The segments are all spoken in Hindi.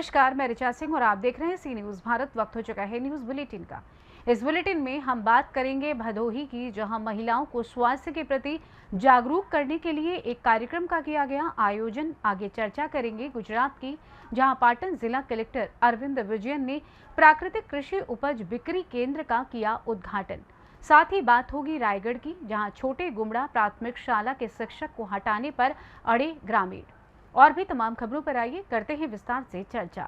नमस्कार, मैं ऋचा सिंह और आप देख रहे हैं सी न्यूज भारत। वक्त हो चुका है न्यूज बुलेटिन का। इस बुलेटिन में हम बात करेंगे भदोही की, जहां महिलाओं को स्वास्थ्य के प्रति जागरूक करने के लिए एक कार्यक्रम का किया गया आयोजन। आगे चर्चा करेंगे गुजरात की, जहां पाटन जिला कलेक्टर अरविंद विजयन ने प्राकृतिक कृषि उपज बिक्री केंद्र का किया उद्घाटन। साथ ही बात होगी रायगढ़ की, जहां छोटे गुमड़ा प्राथमिक शाला के शिक्षक को हटाने पर अड़े ग्रामीण। और भी तमाम खबरों पर आइए करते हैं विस्तार से चर्चा।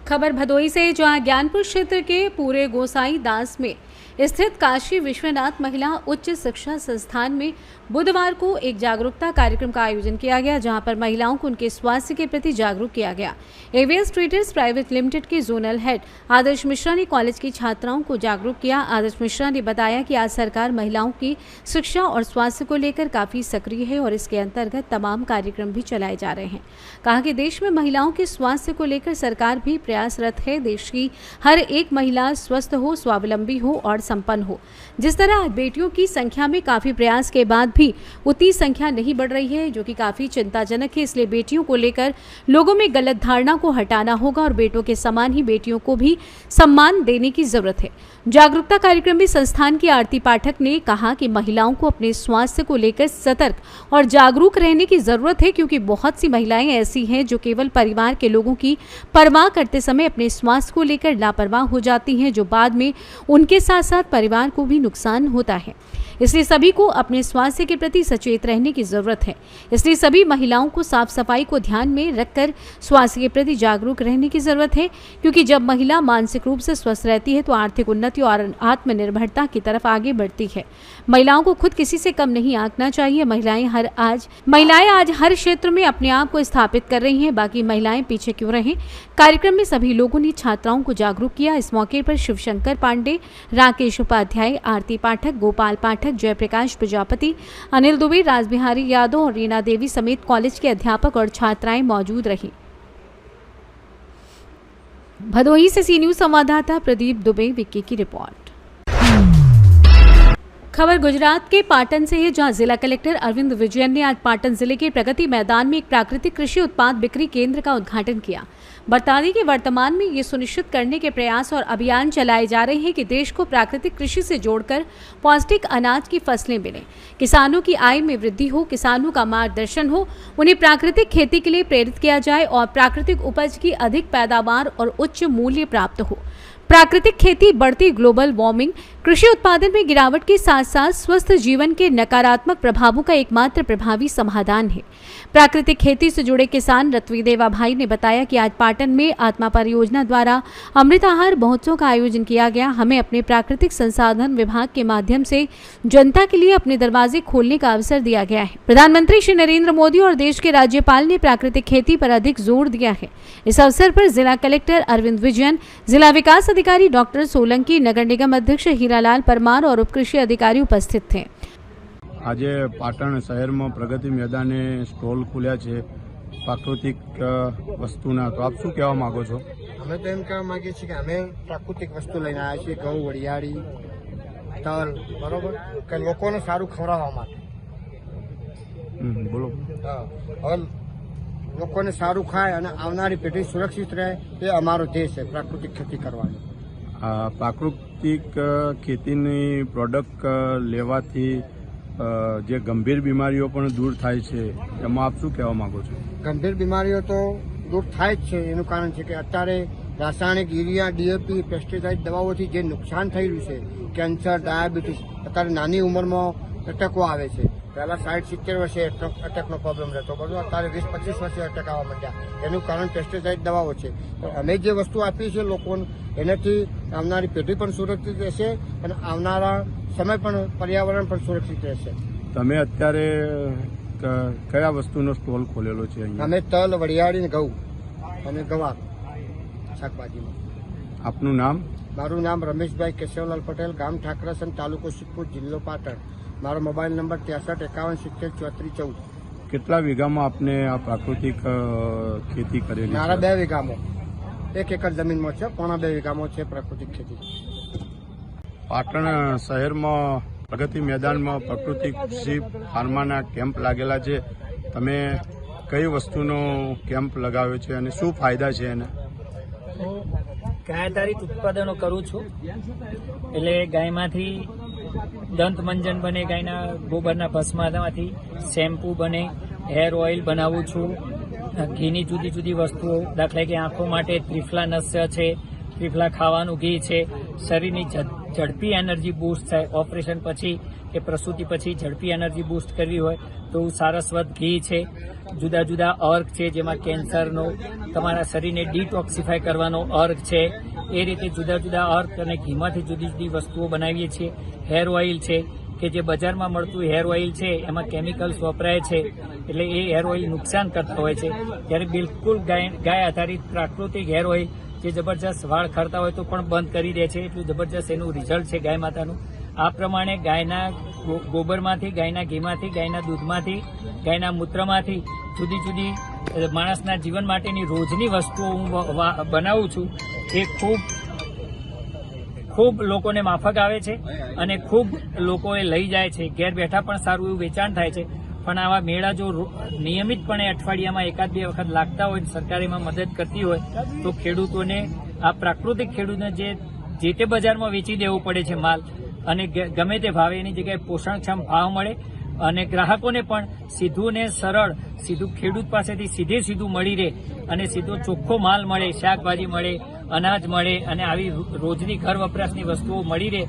खबर भदोही से, जहां ज्ञानपुर क्षेत्र के पूरे गोसाई दास में स्थित काशी विश्वनाथ महिला उच्च शिक्षा संस्थान में बुधवार को एक जागरूकता कार्यक्रम का आयोजन किया गया, जहां पर महिलाओं को उनके स्वास्थ्य के प्रति जागरूक किया गया। एवीएस ट्रेडर्स प्राइवेट लिमिटेड के जोनल हेड आदर्श मिश्रा ने कॉलेज की छात्राओं को जागरूक किया। आदर्श मिश्रा ने बताया कि आज सरकार महिलाओं की शिक्षा और स्वास्थ्य को लेकर काफी सक्रिय है और इसके अंतर्गत तमाम कार्यक्रम भी चलाए जा रहे हैं। कहा कि देश में महिलाओं के स्वास्थ्य को लेकर सरकार भी प्रयासरत है। देश की हर एक महिला स्वस्थ हो, स्वावलंबी हो और संपन्न हो। जिस तरह आज बेटियों की संख्या में काफी प्रयास के बाद भी उतनी संख्या नहीं बढ़ रही है, जो कि काफी चिंताजनक है। इसलिए बेटियों को लेकर लोगों में गलत धारणा को हटाना होगा और बेटों के समान ही बेटियों को भी सम्मान देने की जरूरत है। जागरूकता कार्यक्रम में संस्थान की आरती पाठक ने कहा कि महिलाओं को अपने स्वास्थ्य को लेकर सतर्क और जागरूक रहने की जरूरत है, क्योंकि बहुत सी महिलाएं ऐसी हैं जो केवल परिवार के लोगों की परवाह करते समय अपने स्वास्थ्य को लेकर लापरवाह हो जाती हैं, जो बाद में उनके साथ साथ परिवार को भी नुकसान होता है। इसलिए सभी को अपने स्वास्थ्य के प्रति सचेत रहने की जरूरत है। इसलिए सभी महिलाओं को साफ सफाई को ध्यान में रखकर स्वास्थ्य के प्रति जागरूक रहने की जरूरत है, क्योंकि जब महिला मानसिक रूप से स्वस्थ रहती है तो आर्थिक उन्नति और आत्मनिर्भरता की तरफ आगे बढ़ती है। महिलाओं को खुद किसी से कम नहीं आंकना चाहिए। महिलाएं आज हर क्षेत्र में अपने आप को स्थापित कर रही हैं, बाकी महिलाएं पीछे क्यों रहें। कार्यक्रम में सभी लोगों ने छात्राओं को जागरूक किया। इस मौके पर शिवशंकर पांडे, राकेश उपाध्याय, आरती पाठक, गोपाल पाठक, जयप्रकाश प्रजापति, अनिल दुबे, राजबिहारी यादव और रीना देवी समेत कॉलेज के अध्यापक और छात्राएं मौजूद रही। भदोही से सी न्यूज संवाददाता प्रदीप दुबे, विक्की की रिपोर्ट। खबर गुजरात के पाटन से है, जहां जिला कलेक्टर अरविंद विजयन ने आज पाटन जिले के प्रगति मैदान में एक प्राकृतिक कृषि उत्पाद बिक्री केंद्र का उद्घाटन किया। बता दें कि वर्तमान में ये सुनिश्चित करने के प्रयास और अभियान चलाए जा रहे हैं कि देश को प्राकृतिक कृषि से जोड़कर पौष्टिक अनाज की फसलें मिलें, किसानों की आय में वृद्धि हो, किसानों का मार्गदर्शन हो, उन्हें प्राकृतिक खेती के लिए प्रेरित किया जाए और प्राकृतिक उपज की अधिक पैदावार और उच्च मूल्य प्राप्त हो। प्राकृतिक खेती बढ़ती ग्लोबल वार्मिंग, कृषि उत्पादन में गिरावट के साथ साथ स्वस्थ जीवन के नकारात्मक प्रभावों का एकमात्र प्रभावी समाधान है। प्राकृतिक खेती से जुड़े किसान रत्वी देवा भाई ने बताया कि आज पाटन में आत्मा परियोजना द्वारा अमृत आहार महोत्सव का आयोजन किया गया। हमें अपने प्राकृतिक संसाधन विभाग के माध्यम से जनता के लिए अपने दरवाजे खोलने का अवसर दिया गया है। प्रधानमंत्री श्री नरेंद्र मोदी और देश के राज्यपाल ने प्राकृतिक खेती पर अधिक जोर दिया है। इस अवसर पर जिला कलेक्टर अरविंद विजयन, जिला विकास अधिकारी डॉक्टर सोलंकी, नगर निगम अध्यक्ष हीरालाल परमार और उपकृषि अधिकारी उपस्थित थे। आज पाटण शहर में प्रगति मैदाने स्टॉल खुल्या है प्राकृतिक वस्तुना, तो आप शू कहवा मांगो छो? અમે તો એમ કહેવા માંગીએ છીએ કે અમે પ્રાકૃતિક વસ્તુ લઈને આવ્યા છીએ, ઘઉં, વરિયાળી, તલ, બરોબર, કે લોકોને સારું ખવડાવવા માટે। બોલો। હવે લોકોને સારું ખાય અને આવનારી પેઢી સુરક્ષિત રહે, એ અમારો ધ્યેય છે પ્રાકૃતિક ખેતી કરવાનો। પ્રાકૃતિક ખેતીની પ્રોડક્ટ લેવાથી જે ગંભીર બીમારીઓ પણ દૂર થાય છે, એમાં આપ શું કહેવા માંગો છો? ગંભીર બીમારીઓ તો દૂર થાય જ છે। એનું કારણ છે કે અત્યારે રાસાયણિક યુરિયા, ડીએપી, પેસ્ટિસાઇડ દવાઓથી જે નુકસાન થઈ રહ્યું છે, કેન્સર, ડાયાબિટીસ, અત્યારે નાની ઉંમરમાં અટકો આવે છે। પહેલા 60-70 વર્ષે અટકનો પ્રોબ્લેમ રહેતો, બધું અત્યારે 20-25 વર્ષે અટક આવવા માંડ્યા। એનું કારણ પેસ્ટિસાઇડ દવાઓ છે। તો અમે જે વસ્તુ આપી છે લોકોને, એનાથી આવનારી પેઢી પણ સુરક્ષિત રહેશે અને આવનારા સમય પણ પર્યાવરણ પણ સુરક્ષિત રહેશે। તમે અત્યારે કયા વસ્તુનો સ્ટોલ ખોલેલો છે અહીંયા? અમે તલ, વરિયાળી, ઘઉં અને ગવાર શાકભાજીમાં। આપનું નામ? મારું નામ રમેશભાઈ કેશવલાલ પટેલ, ગામ ઠાકરાસન, તાલુકો સિદ્ધપુર, જિલ્લો પાટણ। મારો મોબાઈલ નંબર 6351703414। કેટલા વીઘામાં આપને આ પ્રાકૃતિક ખેતી કરેલી? મારા 2 વીઘામાં, 1 એકર જમીનમાં છે, 1.5 વીઘામાં છે પ્રાકૃતિક ખેતી। પાટણ શહેરમાં પ્રગતિ મેદાનમાં પ્રાકૃતિક કૃષિ ફાર્માના કેમ્પ લાગેલા છે। તમે કઈ વસ્તુનો કેમ્પ લગાવ્યો છે અને શું ફાયદા છે એના? હું ગાય આધારિત ઉત્પાદનો કરું છું, એટલે ગાયમાંથી દંતમંજન બને, ગાયના ગોબરના ભસ્મામાંથી શેમ્પૂ બને, હેર ઓઇલ બનાવું છું, ઘીની જુદી જુદી વસ્તુઓ, દાખલા કે આંખો માટે ત્રિફલા નસ્ય છે, ત્રિફલા ખાવાનું ઘી છે, શરીરની ઝડપી એનર્જી બૂસ્ટ થાય, ઓપરેશન પછી કે પ્રસૂતિ પછી ઝડપી એનર્જી બૂસ્ટ કરવી હોય તો સારસ્વત ઘી છે, જુદા જુદા અર્ક છે જેમાં કેન્સરનો, તમારા શરીરને ડિટોક્સિફાય કરવાનો અર્ક છે, એ રીતે જુદા જુદા અર્ક અને ઘીમાંથી જુદી જુદી વસ્તુઓ બનાવીએ છીએ. હેર ઓઇલ છે કે જે બજારમાં મળતું હેર ઓઇલ છે એમાં કેમિકલ્સ વપરાય છે, એટલે એ હેર ઓઇલ નુકસાન કરતા હોય છે. ત્યારે બિલકુલ ગાય આધારિત પ્રાકૃતિક હેર ઓઇલ જે જબરજસ્ત વાળ ખરતા હોય તો પણ બંધ કરી દે છે, એટલું જબરજસ્ત એનું રિઝલ્ટ છે ગાય માતાનું. આ પ્રમાણે ગાયના ગોબરમાંથી, ગાયના ઘીમાંથી, ગાયના દૂધમાંથી, ગાયના મૂત્રમાંથી જુદી જુદી માણસના જીવન માટેની રોજની વસ્તુઓ હું બનાવું છું. એ ખૂબ લોકોને માફક આવે છે અને ખૂબ લોકો એ લઈ જાય છે. ઘેર બેઠા પણ સારું એવું વેચાણ થાય છે. પણ આવા મેળા જો નિયમિતપણે અઠવાડિયામાં એકાદ બે વખત લાગતા હોય, સરકાર એમાં મદદ કરતી હોય તો ખેડૂતોને, આ પ્રાકૃતિક ખેડૂતને જે તે બજારમાં વેચી દેવો પડે છે માલ, અને ગમે તે ભાવે એની જગ્યાએ પોષણક્ષમ ભાવ મળે અને ગ્રાહકોને પણ સીધું ને સરળ, સીધું ખેડૂત પાસેથી સીધું મળી રહે અને સીધો ચોખ્ખો માલ મળે, શાકભાજી મળે, અનાજ મળે અને આવી રોજની ઘર વપરાશની વસ્તુઓ મળી રહે.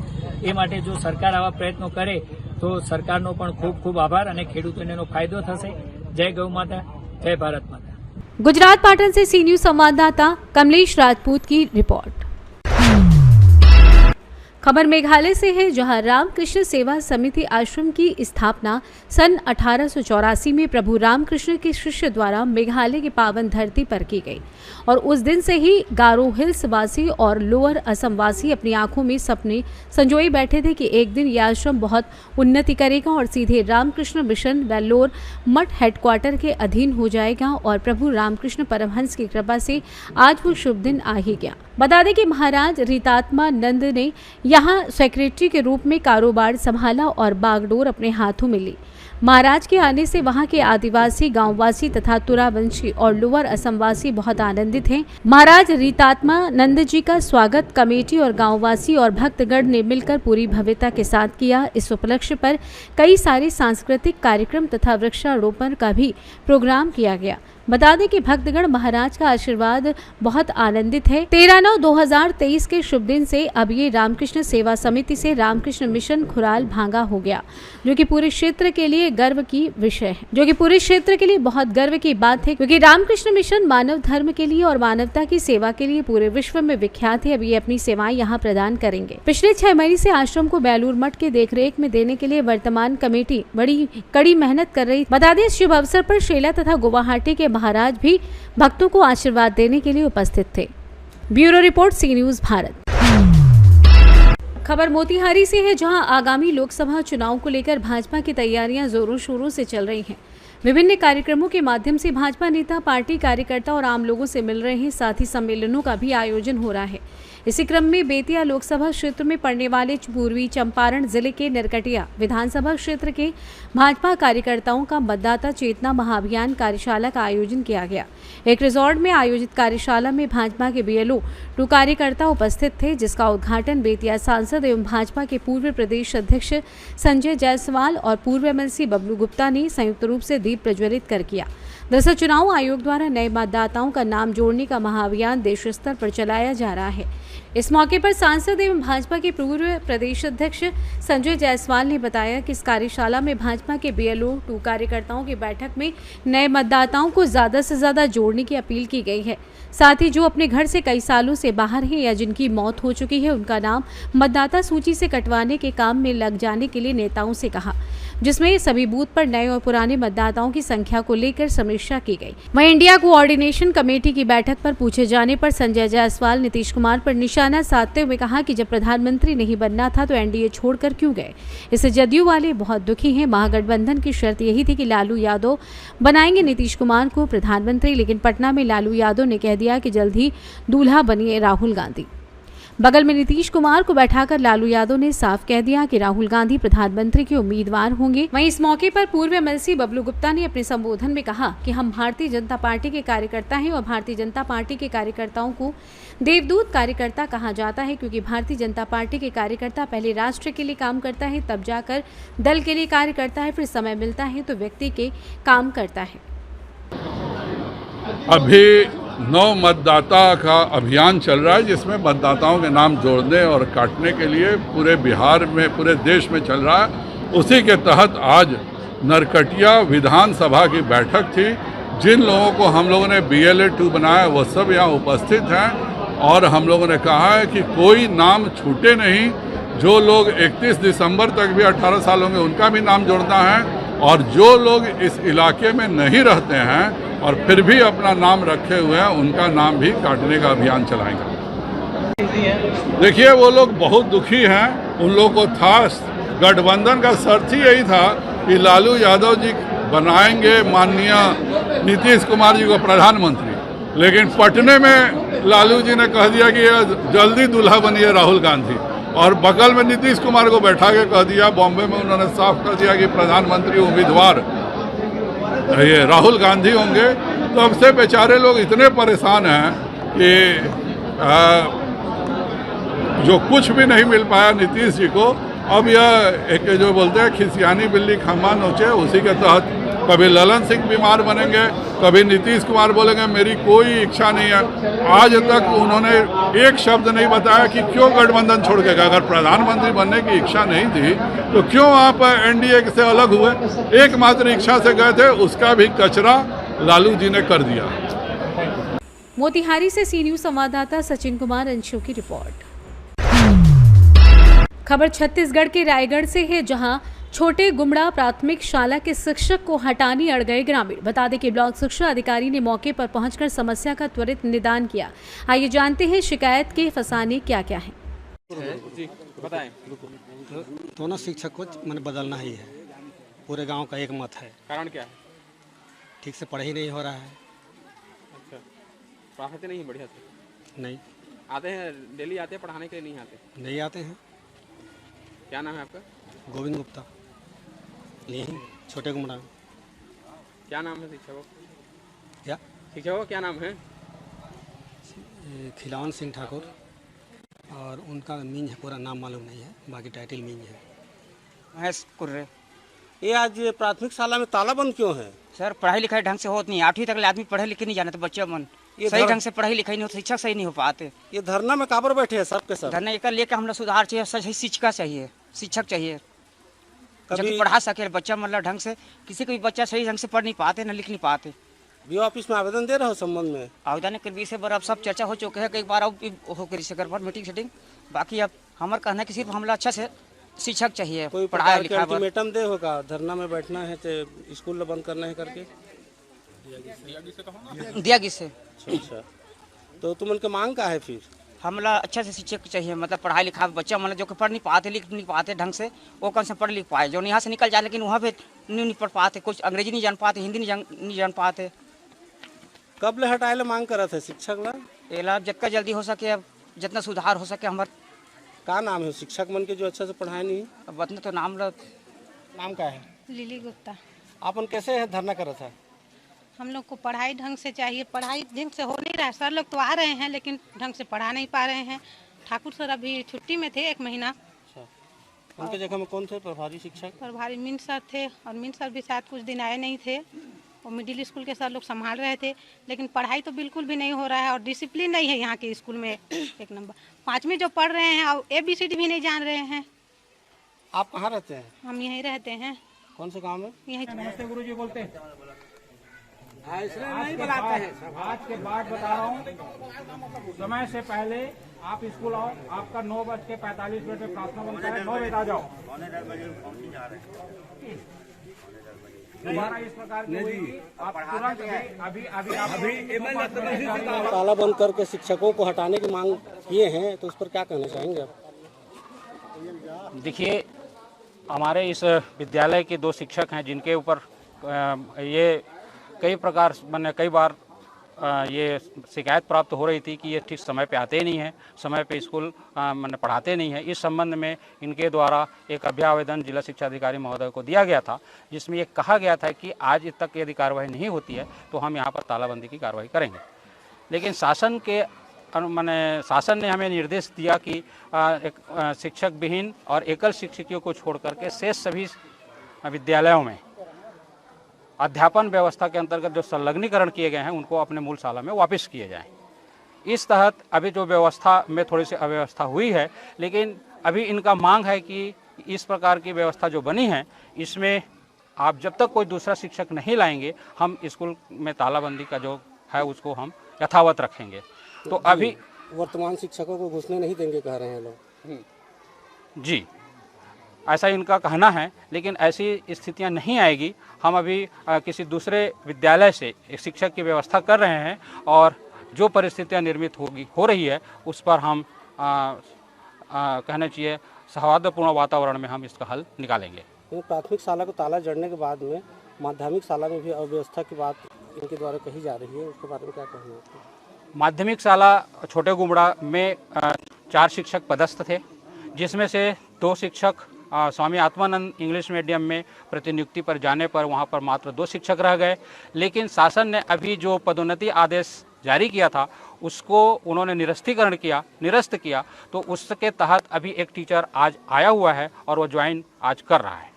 એ માટે જો સરકાર આવા પ્રયત્નો કરે તો સરકારનો પણ ખૂબ ખૂબ આભાર અને ખેડૂતોને એનો ફાયદો થશે. જય ગૌ माता, जय भारत माता. गुजरात पाटन से सी न्यूज संवाददाता कमलेश राजपूत की रिपोर्ट। खबर मेघालय से है, जहां रामकृष्ण सेवा समिति आश्रम की स्थापना सन 1884 में प्रभु रामकृष्ण के शिष्य द्वारा मेघालय की पावन धरती पर की गई और उस दिन से ही गारो हिल्स वासी और लोअर असम वासी अपनी आंखों में सपने संजोए बैठे थे कि एक दिन यह आश्रम बहुत उन्नति करेगा और सीधे रामकृष्ण मिशन वेल्लोर मठ हेडक्वार्टर के अधीन हो जाएगा। और प्रभु रामकृष्ण परमहंस की कृपा से आज वो शुभ दिन आ ही गया। बता दें कि महाराज रीतात्मा नंद ने यहाँ सेक्रेटरी के रूप में कारोबार संभाला और बागडोर अपने हाथों में ली। महाराज के आने से वहाँ के आदिवासी, गांववासी तथा तुरावंशी और लोअर असमवासी बहुत आनंदित हैं। महाराज रीतात्मा नंद जी का स्वागत कमेटी और गांववासी और भक्तगण ने मिलकर पूरी भव्यता के साथ किया। इस उपलक्ष्य पर कई सारे सांस्कृतिक कार्यक्रम तथा वृक्षारोपण का भी प्रोग्राम किया गया। बता दें कि भक्तगण महाराज का आशीर्वाद बहुत आनंदित है। 13/9/2023 के शुभ दिन से अब ये रामकृष्ण सेवा समिति से रामकृष्ण मिशन खुराल भांगा हो गया, जो कि पूरे क्षेत्र के लिए गर्व की विषय है, जो कि पूरे क्षेत्र के लिए बहुत गर्व की बात है, क्योंकि रामकृष्ण मिशन मानव धर्म के लिए और मानवता की सेवा के लिए पूरे विश्व में विख्यात है। अब ये अपनी सेवाएं यहाँ प्रदान करेंगे। पिछले 6 महीने से आश्रम को बेलूर मठ के देखरेख में देने के लिए वर्तमान कमेटी बड़ी कड़ी मेहनत कर रही। बता दें, इस शुभ अवसर पर शेला तथा गुवाहाटी के महाराज भी भक्तों को आशीर्वाद देने के लिए उपस्थित थे। ब्यूरो रिपोर्ट, सी न्यूज भारत। खबर मोतिहारी से है, जहां आगामी लोकसभा चुनाव को लेकर भाजपा की तैयारियां जोरों शोरों से चल रही हैं। विभिन्न कार्यक्रमों के माध्यम से भाजपा नेता पार्टी कार्यकर्ता और आम लोगों से मिल रहे हैं। साथ ही सम्मेलनों का भी आयोजन हो रहा है। इसी क्रम में बेतिया लोकसभा क्षेत्र में पड़ने वाले पूर्वी चंपारण जिले के नरकटिया विधानसभा क्षेत्र के भाजपा कार्यकर्ताओं का मतदाता चेतना महाअभियान कार्यशाला का आयोजन किया गया। एक रिजॉर्ट में आयोजित कार्यशाला में भाजपा के BLO 2 कार्यकर्ता उपस्थित थे, जिसका उद्घाटन बेतिया सांसद एवं भाजपा के पूर्व प्रदेश अध्यक्ष संजय जायसवाल और पूर्व MLC बबलू गुप्ता ने संयुक्त रूप से दीप प्रज्वलित कर किया। दरअसल चुनाव आयोग द्वारा नए मतदाताओं का नाम जोड़ने का महाअभियान देश स्तर पर चलाया जा रहा है। इस मौके पर सांसद एवं भाजपा के पूर्व प्रदेश अध्यक्ष संजय जायसवाल ने बताया कि इस कार्यशाला में भाजपा के BLO 2 कार्यकर्ताओं की बैठक में नए मतदाताओं को ज्यादा से ज्यादा जोड़ने की अपील की गई है। साथ ही जो अपने घर से कई सालों से बाहर हैं या जिनकी मौत हो चुकी है, उनका नाम मतदाता सूची से कटवाने के काम में लग जाने के लिए नेताओं से कहा, जिसमें सभी बूथ पर नए और पुराने मतदाताओं की संख्या को लेकर समीक्षा की गई। वहीं इंडिया कोऑर्डिनेशन कमेटी की बैठक पर पूछे जाने पर संजय जायसवाल नीतीश कुमार पर निशाना साधते हुए कहा कि जब प्रधानमंत्री नहीं बनना था तो NDA छोड़कर क्यों गए। इससे जदयू वाले बहुत दुखी हैं। महागठबंधन की शर्त यही थी कि लालू यादव बनाएंगे नीतीश कुमार को प्रधानमंत्री, लेकिन पटना में लालू यादव ने कह दिया कि जल्द ही दूल्हा बनिए राहुल गांधी। बगल में नीतीश कुमार को बैठाकर लालू यादव ने साफ कह दिया कि राहुल गांधी प्रधानमंत्री के उम्मीदवार होंगे। वहीं इस मौके पर पूर्व एमएलसी बबलू गुप्ता ने अपने संबोधन में कहा कि हम भारतीय जनता पार्टी के कार्यकर्ता हैं और भारतीय जनता पार्टी के कार्यकर्ताओं को देवदूत कार्यकर्ता कहा जाता है, क्योंकि भारतीय जनता पार्टी के कार्यकर्ता पहले राष्ट्र के लिए काम करता है, तब जाकर दल के लिए कार्य करता है, फिर समय मिलता है तो व्यक्ति के काम करता है। अभी 9 मतदाता का अभियान चल रहा है, जिसमें मतदाताओं के नाम जोड़ने और काटने के लिए पूरे बिहार में, पूरे देश में चल रहा है। उसी के तहत आज नरकटिया विधानसभा की बैठक थी। जिन लोगों को हम लोगों ने BLA 2 बनाया वो सब यहाँ उपस्थित हैं और हम लोगों ने कहा है कि कोई नाम छूटे नहीं। जो लोग 31 दिसंबर तक भी 18 साल होंगे उनका भी नाम जोड़ना है, और जो लोग इस इलाके में नहीं रहते हैं और फिर भी अपना नाम रखे हुए हैं उनका नाम भी काटने का अभियान चलाएंगे। देखिए, वो लोग बहुत दुखी हैं। उन लोगों को था, गठबंधन का शर्त ही यही था कि लालू यादव जी बनाएंगे माननीय नीतीश कुमार जी को प्रधानमंत्री, लेकिन पटने में लालू जी ने कह दिया कि जल्दी दूल्हा बनिए राहुल गांधी, और बगल में नीतीश कुमार को बैठा के कह दिया, बॉम्बे में उन्होंने साफ कर दिया कि प्रधानमंत्री उम्मीदवार ये राहुल गांधी होंगे। तो अब से बेचारे लोग इतने परेशान हैं कि जो कुछ भी नहीं मिल पाया नीतीश जी को, अब यह एक जो बोलते हैं खिसियानी बिल्ली खम्मा नोचे, उसी के तहत कभी ललन सिंह बीमार बनेंगे, कभी नीतीश कुमार बोलेंगे मेरी कोई इच्छा नहीं है। आज तक उन्होंने एक शब्द नहीं बताया कि क्यों गठबंधन छोड़ के गए। अगर प्रधानमंत्री बनने की इच्छा नहीं थी तो क्यों आप NDA से अलग हुए? एकमात्र इच्छा से गए थे, उसका भी कचरा लालू जी ने कर दिया। मोतिहारी से सी न्यूज संवाददाता सचिन कुमार अंशु की रिपोर्ट। खबर छत्तीसगढ़ के रायगढ़ से है, जहां छोटे गुमड़ा प्राथमिक शाला के शिक्षक को हटाने अड़ गए ग्रामीण। बता दें कि ब्लॉक शिक्षा अधिकारी ने मौके पर पहुंचकर समस्या का त्वरित निदान किया। आइए जानते हैं शिकायत के फसाने क्या क्या है। बताएं। दोनों शिक्षक को मैंने बदलना ही है, पूरे गांव का एक मत है। कारण क्या है? ठीक से पढ़ाई नहीं हो रहा है। अच्छा, पढ़ाते नहीं है बढ़िया से? नहीं आते हैं, डेली आते हैं पढ़ाने के लिए? नहीं आते? नहीं आते हैं। क्या नाम है आपका? गोविंद गुप्ता, यही छोटे गुमड़ा। क्या नाम है शिक्षक? क्या शिक्षक का क्या नाम है? खिलावन सिंह ठाकुर, और उनका मीन है, पूरा नाम मालूम नहीं है, बाकी टाइटल मीन है। महेश कुर्रे। ये आज प्राथमिक शाला में ताला बंद क्यों है? सर, पढ़ाई लिखाई ढंग से होती नहीं। 8वीं तक आदमी पढ़े लिखे नहीं जाने तो बच्चे मन सही ढंग से पढ़ाई लिखाई नहीं होती, शिक्षक सही नहीं हो पाते। ये धरना में काबर बैठे हैं सबके सब? धरना एक लेकर हम लोग सुधार चाहिए, सही शिक्षिका चाहिए, शिक्षक चाहिए, कभी जो पढ़ा सके बच्चा, मतलब ढंग से। किसी को भी बच्चा सही ढंग से पढ़ नहीं पाते, न लिख नहीं पाते। बीओ ऑफिस में आवेदन दे रहे हो संबंध में? आवेदन के विषय पर अब सब चर्चा हो चुके हैं, कई बार होकर पर मीटिंग सेटिंग। बाकी अब हमारा कहना है कि सिर्फ हमला अच्छा से शिक्षक चाहिए, कोई पढ़ाई लिखाई। अल्टीमेटम दे होगा, धरना में बैठना है तो स्कूल बंद करना है करके दिया किससे? अच्छा, तो तुम उनके मांग का है फिर? हमला अच्छा से शिक्षक चाहिए, मतलब पढ़ाई लिखा बच्चा, मतलब जो कि पढ़ नहीं पाते, लिख नहीं पाते ढंग से, वो कौन से पढ़ लिख पाए। जो यहाँ से निकल जाए लेकिन वहाँ पे नहीं पढ़ पाते, कुछ अंग्रेजी नहीं जान पाते, हिंदी नहीं जान पाते। कब ले हटाए मांग कर रहे थे शिक्षक ला? एला जितना जल्दी हो सके, अब जितना सुधार हो सके। हमारे का नाम है शिक्षक मन के जो अच्छा से पढ़ाए नहीं? अब बतना तो नाम का है? लिली गुप्ता। आपन कैसे है धरना कर रहा था? हम लोग को पढ़ाई ढंग से चाहिए, पढ़ाई ढंग से हो नहीं रहा है। सर लोग तो आ रहे हैं लेकिन ढंग से पढ़ा नहीं पा रहे हैं। ठाकुर सर अभी छुट्टी में थे 1 महीना। अच्छा, उनके जगह में कौन थे प्रभारी शिक्षक? प्रभारी मीन सर थे, और मीन सर भी शायद कुछ दिन आए नहीं थे। और मिडिल स्कूल के सर लोग संभाल रहे थे, लेकिन पढ़ाई तो बिल्कुल भी नहीं हो रहा है, और डिसिप्लिन नहीं है यहाँ के स्कूल में। 1 नंबर 5वीं जो पढ़ रहे हैं और ABCD भी नहीं जान रहे हैं। आप कहाँ रहते हैं? हम यहीं रहते हैं। कौन से गाँव में? यहीं। नमस्ते गुरुजी बोलते हैं। नहीं बुलाते हैं। आज के बाद बता रहा हूँ, समय से पहले आप स्कूल आओ। आपका 9:45 पे प्रार्थना बनता है, 9 बजे आ जाओ। दोबारा इस प्रकार की हुई, आप तुरंत अभी ताला बंद करके शिक्षकों को हटाने की मांग किए हैं, तो उस पर क्या कहना चाहेंगे आप? देखिए, हमारे इस विद्यालय के 2 शिक्षक हैं जिनके ऊपर ये कई बार ये शिकायत प्राप्त हो रही थी कि ये ठीक समय पे आते नहीं हैं, समय पे स्कूल मैंने पढ़ाते नहीं हैं। इस संबंध में इनके द्वारा एक अभ्यावेदन जिला शिक्षा अधिकारी महोदय को दिया गया था, जिसमें ये कहा गया था कि आज तक यदि कार्रवाई नहीं होती है तो हम यहाँ पर तालाबंदी की कार्रवाई करेंगे। लेकिन शासन ने हमें निर्देश दिया कि एक शिक्षक विहीन और एकल शिक्षकियों को छोड़ करके शेष सभी विद्यालयों में अध्यापन व्यवस्था के अंतर्गत जो संलग्नीकरण किए गए हैं उनको अपने मूल शाला में वापस किए जाएं। इस तहत अभी जो व्यवस्था में थोड़ी सी अव्यवस्था हुई है, लेकिन अभी इनका मांग है कि इस प्रकार की व्यवस्था जो बनी है इसमें आप जब तक कोई दूसरा शिक्षक नहीं लाएंगे हम स्कूल में तालाबंदी का जो है उसको हम यथावत रखेंगे। तो अभी वर्तमान शिक्षकों को घुसने नहीं देंगे कह रहे हैं लोग। जी, ऐसा इनका कहना है, लेकिन ऐसी स्थितियां नहीं आएगी। हम अभी किसी दूसरे विद्यालय से एक शिक्षक की व्यवस्था कर रहे हैं और जो परिस्थितियां निर्मित हो रही है उस पर हम कहना चाहिए सौहार्दपूर्ण वातावरण में हम इसका हल निकालेंगे। प्राथमिक शाला को ताला जड़ने के बाद में माध्यमिक शाला में भी अव्यवस्था की बात इनके द्वारा कही जा रही है, उसके बारे में क्या कहना है? माध्यमिक शाला छोटे गुमड़ा में 4 शिक्षक पदस्थ थे, जिसमें से 2 शिक्षक स्वामी आत्मानंद इंग्लिश मीडियम में प्रतिनियुक्ति पर जाने पर वहां पर मात्र 2 शिक्षक रह गए। लेकिन शासन ने अभी जो पदोन्नति आदेश जारी किया था उसको उन्होंने निरस्त किया, तो उसके तहत अभी एक टीचर आज आया हुआ है और वो ज्वाइन आज कर रहा है।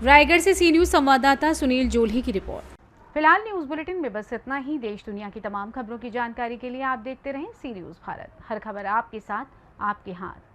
रायगढ़ से सी न्यूज संवाददाता सुनील जोल्ही की रिपोर्ट। फिलहाल न्यूज बुलेटिन में बस इतना ही। देश दुनिया की तमाम खबरों की जानकारी के लिए आप देखते रहें सी न्यूज भारत। हर खबर आपके साथ, आपके हाथ।